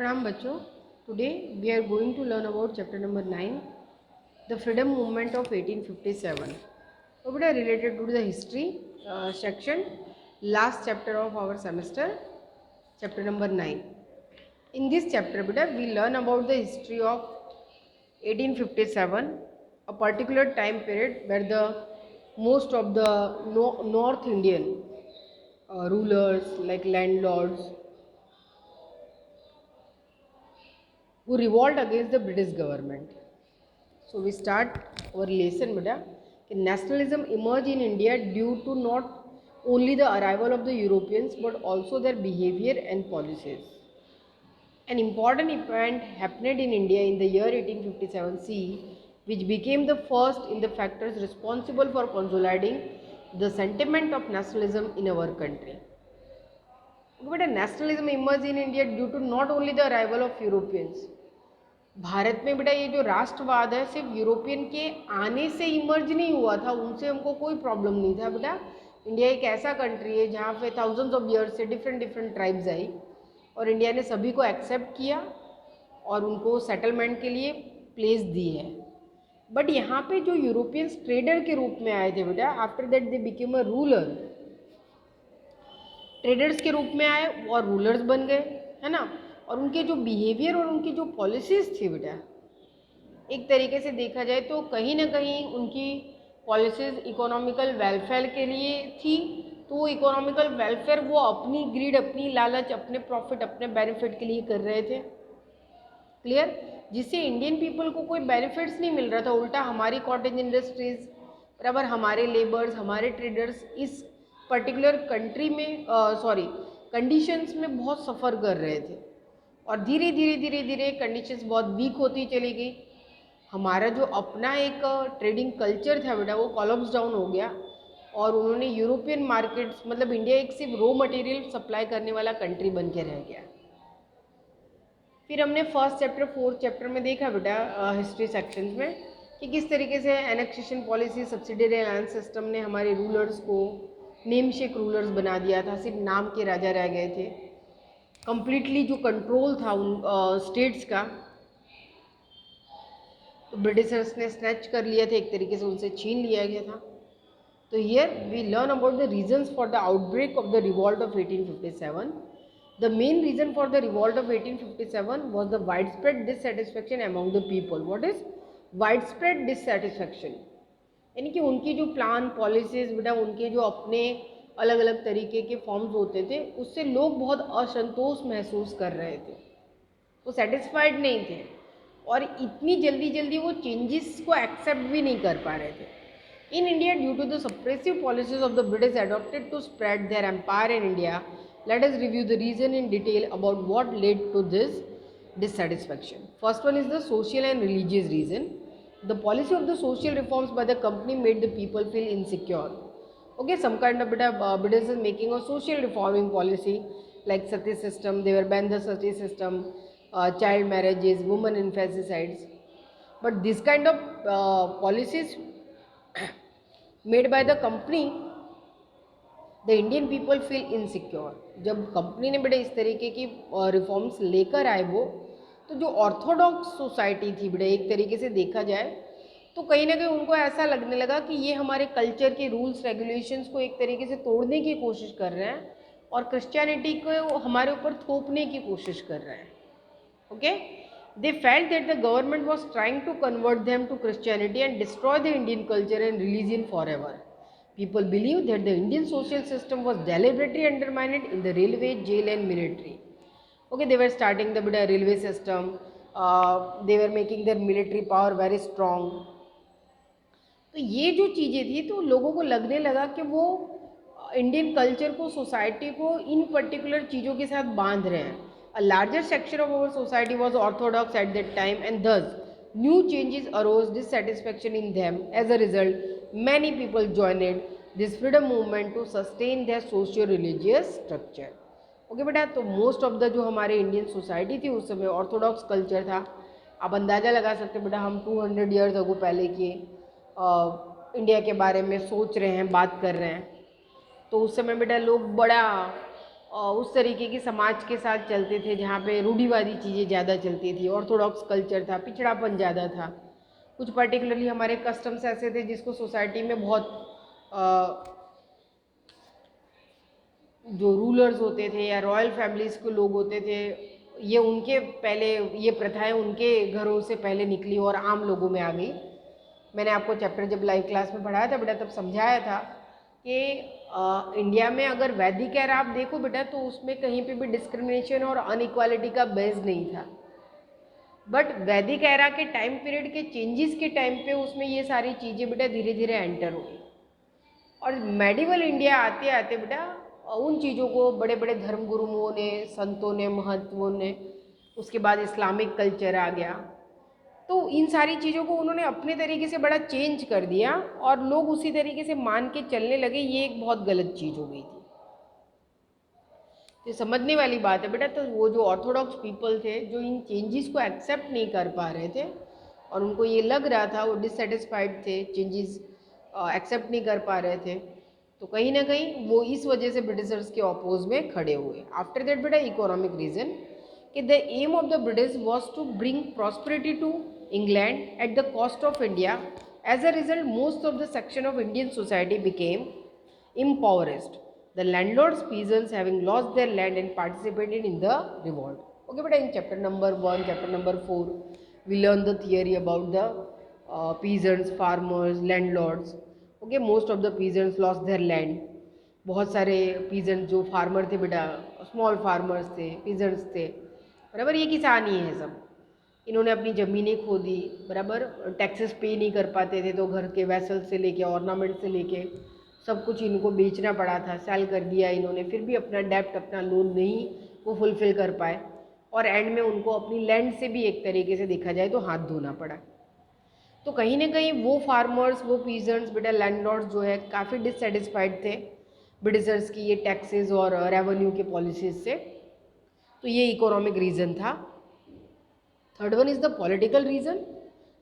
Pranam Bachcho. Today we are going to learn about chapter number 9, the freedom movement of 1857. So beta related to the history section, last chapter of our semester, chapter number 9. In this chapter beta we learn about the history of 1857, a particular time period where the most of the North Indian rulers like landlords who revolt against the British government. So we start our lesson beta. Nationalism emerged in India due to not only the arrival of the Europeans but also their behavior and policies. An important event happened in India in the year 1857 CE, which became the first in the factors responsible for consolidating the sentiment of nationalism in our country. But nationalism emerged in India due to not only the arrival of Europeans. Bharat में बेटा ये जो राष्ट्रवाद है सिर्फ European के आने से इमर्ज नहीं हुआ था, उनसे हमको कोई प्रॉब्लम नहीं था बेटा. इंडिया एक ऐसा कंट्री है जहाँ पे थाउजेंड्स ऑफ ईयर्स से डिफरेंट डिफरेंट ट्राइब्स आई और इंडिया ने सभी को एक्सेप्ट किया और उनको सेटलमेंट के लिए प्लेस दी है. बट यहाँ पे जो यूरोपियंस ट्रेडर के रूप में आए थे बेटा, after that they became a ruler, traders के रूप में आए और रूलर्स बन गए, है ना. और उनके जो बिहेवियर और उनकी जो पॉलिसीज़ थी बेटा, एक तरीके से देखा जाए तो कहीं ना कहीं उनकी पॉलिसीज़ इकोनॉमिकल वेलफेयर के लिए थी. तो वो इकोनॉमिकल वेलफेयर वो अपनी ग्रीड, अपनी लालच, अपने प्रॉफिट, अपने बेनिफिट के लिए कर रहे थे. क्लियर. जिससे इंडियन पीपल को कोई बेनिफिट्स नहीं मिल रहा था, उल्टा हमारी कॉटेज इंडस्ट्रीज बराबर हमारे लेबर्स, हमारे ट्रेडर्स इस पर्टिकुलर कंट्री में कंडीशंस में बहुत सफ़र कर रहे थे. और धीरे धीरे कंडीशंस बहुत वीक होती चली गई. हमारा जो अपना एक ट्रेडिंग कल्चर था बेटा वो कोलैप्स डाउन हो गया और उन्होंने यूरोपियन मार्केट्स, मतलब इंडिया एक सिर्फ रॉ मटेरियल सप्लाई करने वाला कंट्री बन के रह गया. फिर हमने फर्स्ट चैप्टर फोर्थ चैप्टर में देखा बेटा हिस्ट्री सेक्शन में कि किस तरीके से annexation policy, subsidiary land system ने हमारे रूलर्स को नेमशेक रूलर्स बना दिया था, सिर्फ नाम के राजा रह गए थे. कंप्लीटली जो कंट्रोल था उन स्टेट्स का तो ब्रिटिशर्स ने स्नैच कर लिया था, एक तरीके से उनसे छीन लिया गया था. तो here we learn about the reasons for the outbreak of the revolt of 1857. The main reason for the revolt of 1857 was the widespread dissatisfaction among the people. What is widespread dissatisfaction? यानी कि उनकी जो plan policies बेटा, उनके जो अपने अलग अलग तरीके के फॉर्म्स होते थे, उससे लोग बहुत असंतोष महसूस कर रहे थे, वो सेटिस्फाइड नहीं थे और इतनी जल्दी वो चेंजेस को एक्सेप्ट भी नहीं कर पा रहे थे. In India due to the suppressive policies of the British adopted to spread their empire in India. Let us review the reason in detail about what led to this dissatisfaction. First one is the social and religious reason. The policy of the social reforms by the company made the people feel insecure. Okay, some kind of British is making a social reforming policy like sati system. They were banned the sati system, child marriages, women infanticides. But this kind of policies made by the company, the Indian people feel insecure. जब company ने बेटे इस तरीके की reforms लेकर आए वो, तो जो ऑर्थोडॉक्स सोसाइटी थी बेटे, एक तरीके से देखा जाए तो कहीं ना कहीं उनको ऐसा लगने लगा कि ये हमारे कल्चर के रूल्स रेगुलेशंस को एक तरीके से तोड़ने की कोशिश कर रहे हैं और क्रिश्चियनिटी को हमारे ऊपर थोपने की कोशिश कर रहे हैं. Okay, they felt that the government was trying to convert them to Christianity and destroy the Indian culture and religion forever. People believe that the Indian social system was deliberately undermined in the railway, jail and military. Okay, they were starting the railway system. They were making their military power very strong. तो ये जो चीज़ें थी तो लोगों को लगने लगा कि वो इंडियन कल्चर को, सोसाइटी को इन पर्टिकुलर चीज़ों के साथ बांध रहे हैं. A larger section of our society was orthodox at that time and thus new changes arose, dissatisfaction in them. As a result, many people joined this freedom movement to sustain their socio-religious structure. Okay बेटा, तो most of the जो हमारे Indian society थी उस समय Orthodox culture था. आप अंदाज़ा लगा सकते बेटा, हम 200 ईयर्स अगो पहले के इंडिया के बारे में सोच रहे हैं, बात कर रहे हैं. तो उस समय बेटा लोग बड़ा उस तरीके की समाज के साथ चलते थे जहाँ पे रूढ़िवादी चीज़ें ज़्यादा चलती थी, ऑर्थोडॉक्स कल्चर था, पिछड़ापन ज़्यादा था। कुछ पर्टिकुलरली हमारे कस्टम्स ऐसे थे जिसको सोसाइटी में बहुत जो रूलर्स होते थे या रॉयल फैमिलीज़ के लोग होते थे, ये उनके पहले ये प्रथाएं उनके घरों से पहले निकली और आम लोगों में आ गई। मैंने आपको चैप्टर जब लाइव क्लास में पढ़ाया था बेटा तब समझाया था कि इंडिया में अगर वैदिक एरा आप देखो बेटा तो उसमें कहीं पे भी डिस्क्रिमिनेशन और अनइक्वालिटी का बेस नहीं था, बट वैदिक एरा के टाइम पीरियड के चेंजेस के टाइम पे उसमें ये सारी चीज़ें बेटा धीरे धीरे एंटर हुई। और मेडिवल इंडिया आते आते बेटा उन चीज़ों को बड़े बड़े धर्मगुरुओं ने, संतों ने, महत्वों ने, उसके बाद इस्लामिक कल्चर आ गया, तो इन सारी चीज़ों को उन्होंने अपने तरीके से बड़ा चेंज कर दिया और लोग उसी तरीके से मान के चलने लगे। ये एक बहुत गलत चीज़ हो गई थी। तो समझने वाली बात है बेटा। तो वो जो ऑर्थोडॉक्स पीपल थे जो इन चेंजेस को एक्सेप्ट नहीं कर पा रहे थे और उनको ये लग रहा था, वो डिससेटिस्फाइड थे, चेंजेस एक्सेप्ट नहीं कर पा रहे थे, तो कहीं ना कहीं वो इस वजह से ब्रिटिशर्स के अपोज में खड़े हुए। आफ्टर दैट बेटा इकोनॉमिक रीजन कि the aim of the British was to bring prosperity to England at the cost of India. As a result most of the section of Indian society became impoverished, the landlords peasants having lost their land and participated in the revolt. Okay beta, in chapter number 1, chapter number 4 we learn the theory about the peasants, farmers, landlords. Okay, most of the peasants lost their land. बहुत सारे peasants जो farmer थे बेटा, small farmers थे, peasants थे, बराबर, ये किसान ही है सब। इन्होंने अपनी ज़मीनें खो दी, बराबर, टैक्सेस पे नहीं कर पाते थे तो घर के वैसल से लेके ऑर्नामेंट से लेके सब कुछ इनको बेचना पड़ा था, सेल कर दिया इन्होंने, फिर भी अपना डेप्ट, अपना लोन नहीं वो फुलफ़िल कर पाए और एंड में उनको अपनी लैंड से भी एक तरीके से देखा जाए तो हाथ धोना पड़ा। तो कहीं ना कहीं वो फार्मर्स, वो पीजेंट्स बेटा, लैंडलॉर्ड्स जो है काफ़ी डिससेटिस्फाइड थे ब्रिटिशर्स की ये टैक्सेस और रेवेन्यू के पॉलिसीज से। तो ये इकोनॉमिक रीज़न था। Third one is the political reason.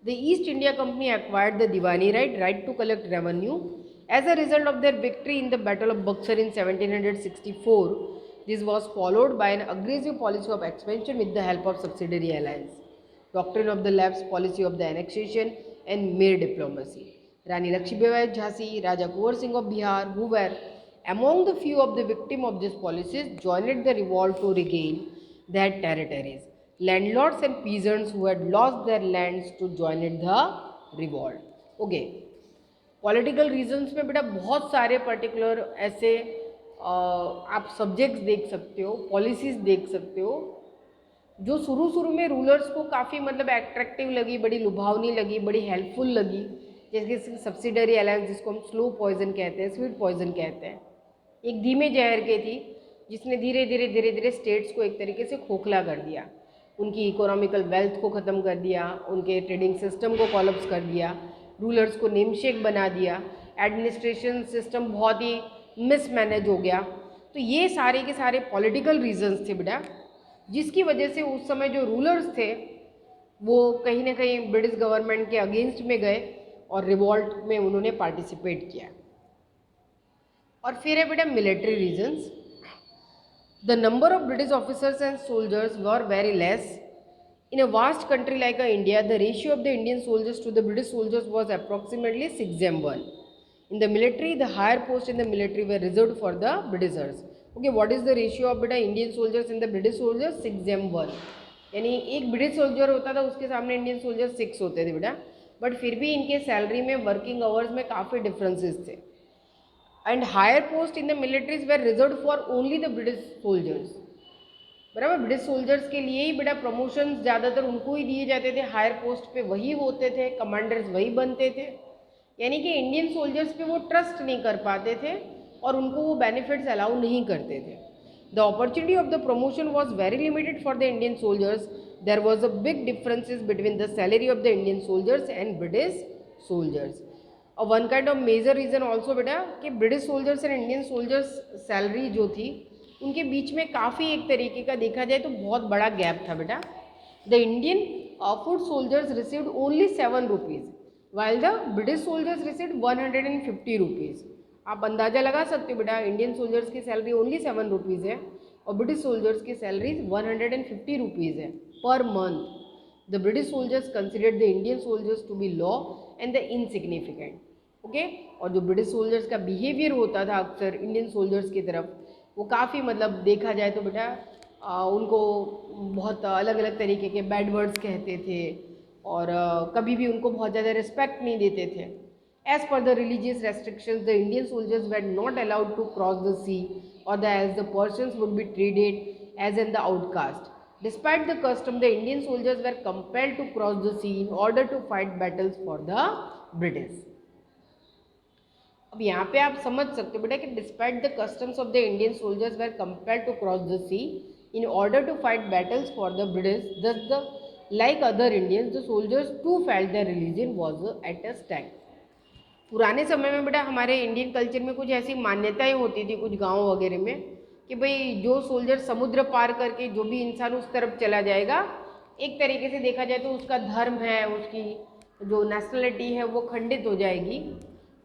The East India Company acquired the Diwani right to collect revenue as a result of their victory in the Battle of Buxar in 1764. This was followed by an aggressive policy of expansion with the help of subsidiary alliance, doctrine of the lapse, policy of the annexation and mere diplomacy. Rani Lakshmibai Jhansi, Raja Kunwar Singh of Bihar, who were among the few of the victims of these policies, joined the revolt to regain their territories. Landlords and peasants who had lost their lands to join the revolt. Okay. Political reasons में बेटा बहुत सारे particular ऐसे आप subjects देख सकते हो, policies देख सकते हो जो शुरू में रूलर्स को काफ़ी मतलब एट्रैक्टिव लगी, बड़ी लुभावनी लगी, बड़ी हेल्पफुल लगी। जैसे सब्सिडरी अलायंस जिसको हम स्लो पॉइजन कहते हैं, स्वीट पॉइजन कहते हैं, एक धीमे जहर के थी जिसने धीरे धीरे स्टेट्स को एक तरीके से खोखला कर दिया, उनकी इकोनॉमिकल वेल्थ को ख़त्म कर दिया, उनके ट्रेडिंग सिस्टम को कॉलप्स कर दिया, रूलर्स को नेमशेक बना दिया, एडमिनिस्ट्रेशन सिस्टम बहुत ही मिसमैनेज हो गया। तो ये सारे के सारे पॉलिटिकल रीजंस थे बेटा, जिसकी वजह से उस समय जो रूलर्स थे वो कहीं ना कहीं ब्रिटिश गवर्नमेंट के अगेंस्ट में गए और रिवॉल्ट में उन्होंने पार्टिसिपेट किया। और फिर है बेटा military reasons. The number of British officers and soldiers were very less. In a vast country like India, the ratio of the Indian soldiers to the British soldiers was approximately 6:1. In the military, the higher posts in the military were reserved for the Britishers. Okay, what is the ratio of बेटा Indian soldiers and the British soldiers? 6:1. यानी एक British soldier होता था उसके सामने Indian soldier 6 होते थे बेटा, बट फिर भी इनके सैलरी में, वर्किंग आवर्स में काफ़ी डिफरेंसेस थे। And higher post in the militaries were reserve for only the British soldiers, बराबर। ब्रिटिश सोल्जर्स के लिए ही बेटा प्रमोशंस ज़्यादातर उनको ही दिए जाते थे, हायर पोस्ट पे वही होते थे, कमांडर्स वही बनते थे। यानी कि इंडियन सोल्जर्स पे वो ट्रस्ट नहीं कर पाते थे और उनको वो बेनिफिट्स अलाउ नहीं करते थे। The opportunity of the promotion was very limited for the Indian soldiers. There was a big differences between the salary of the Indian soldiers and British soldiers. और one kind of major reason also बेटा कि British soldiers and Indian soldiers salary जो थी उनके बीच में काफ़ी एक तरीके का देखा जाए तो बहुत बड़ा गैप था बेटा. The Indian foot soldiers received only 7 rupees while the British soldiers received 150 rupees. आप अंदाज़ा लगा सकते हो बेटा, इंडियन सोल्जर्स की सैलरी ओनली 7 रुपीज़ है और ब्रिटिश सोल्जर्स की सैलरी 150 रुपीज़ है per month. The British soldiers considered the Indian soldiers to be low and the insignificant. Okay. और जो ब्रिटिश सोल्जर्स का बिहेवियर होता था अक्सर इंडियन सोल्जर्स की तरफ, वो काफ़ी मतलब देखा जाए तो बेटा उनको बहुत अलग अलग तरीके के बैड वर्ड्स कहते थे और कभी भी उनको बहुत ज़्यादा रिस्पेक्ट नहीं देते थे. As per the religious restrictions, the Indian soldiers were not allowed to cross the sea, or as the Persians would be treated as in the outcast. Despite the custom, the Indian soldiers were compelled to cross the sea in order to fight battles for the British. अब यहाँ पे आप समझ सकते हो बेटा कि despite the customs of the Indian soldiers were compelled to cross the sea in order to fight battles for the British. Thus the like other Indians the soldiers too felt the religion was at a stand. पुराने समय में बेटा हमारे Indian culture में कुछ ऐसी मान्यताएं होती थी कुछ गांव वगैरह में कि भाई जो सोल्जर समुद्र पार करके जो भी इंसान उस तरफ चला जाएगा, एक तरीके से देखा जाए तो उसका धर्म है, उसकी जो नेशनलिटी है वो खंडित हो जाएगी.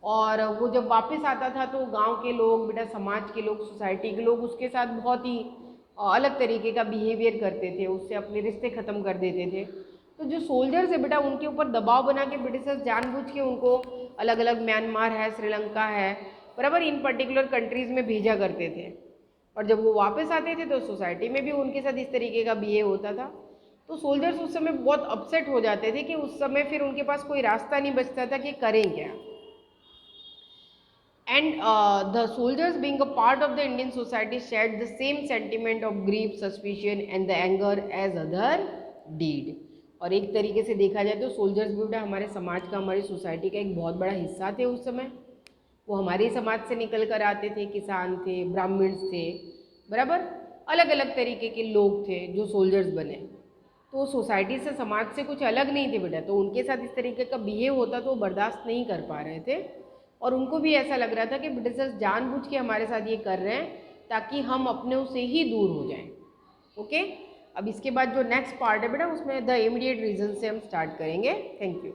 और वो जब वापस आता था तो गांव के लोग बेटा, समाज के लोग, सोसाइटी के लोग उसके साथ बहुत ही अलग तरीके का बिहेवियर करते थे, उससे अपने रिश्ते ख़त्म कर देते थे. तो जो सोल्जर्स है बेटा उनके ऊपर दबाव बना के ब्रिटिशर्स जानबूझ के उनको अलग अलग म्यांमार है, श्रीलंका है, बराबर इन पर्टिकुलर कंट्रीज़ में भेजा करते थे. और जब वो वापस आते थे तो सोसाइटी में भी उनके साथ इस तरीके का बिहेव होता था. तो सोल्जर्स उस समय बहुत अपसेट हो जाते थे कि उस समय फिर उनके पास कोई रास्ता नहीं बचता था कि करें क्या. And the soldiers being a part of the Indian society shared the same sentiment of grief, suspicion and the anger as other did. और एक तरीके से देखा जाए तो सोल्जर्स भी बेटा हमारे समाज का, हमारी सोसाइटी का एक बहुत बड़ा हिस्सा थे उस समय. वो हमारे समाज से निकल कर आते थे, किसान थे, ब्राह्मण्स थे, बराबर अलग अलग तरीके के लोग थे जो सोल्जर्स बने. तो सोसाइटी से, समाज से कुछ अलग नहीं थे बेटा, तो उनके साथ इस तरीके का बिहेव होता तो वो बर्दाश्त नहीं कर पा रहे थे और उनको भी ऐसा लग रहा था कि ब्रिटिशर्स जानबूझ के हमारे साथ ये कर रहे हैं ताकि हम अपने से ही दूर हो जाएं. ओके. अब इसके बाद जो नेक्स्ट पार्ट है बेटा उसमें द इमीडिएट रीजन से हम स्टार्ट करेंगे. Thank you.